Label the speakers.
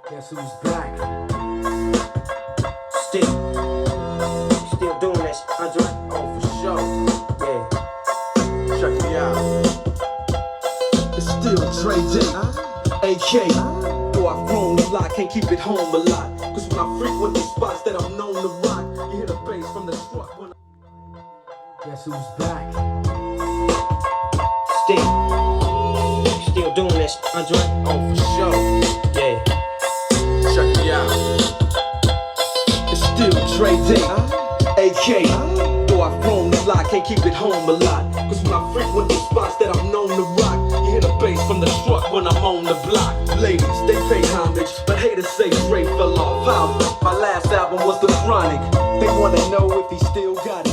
Speaker 1: Guess who's back?
Speaker 2: Still doing that, Andre?
Speaker 1: Oh, for sure.
Speaker 2: Yeah. Check me out.
Speaker 3: It's still Dre Day, AK. Though I've grown a lot, can't keep it home a lot. Cause when I frequent the spots that I'm known to rock, you hear the bass from the truck when
Speaker 1: Guess who's back?
Speaker 2: Still doing that, Andre?
Speaker 1: Oh, for sure.
Speaker 2: Yeah. Check me out.
Speaker 3: It's still Dre Day, AK. Though I've grown a lot, can't keep it home a lot. Cause when I frequent the spots that I'm known to rock, you hear the bass from the truck when I'm on the block. Ladies, they pay homage, but haters say Dre fell off. How? My last album was The Chronic. They wanna know if he still got it.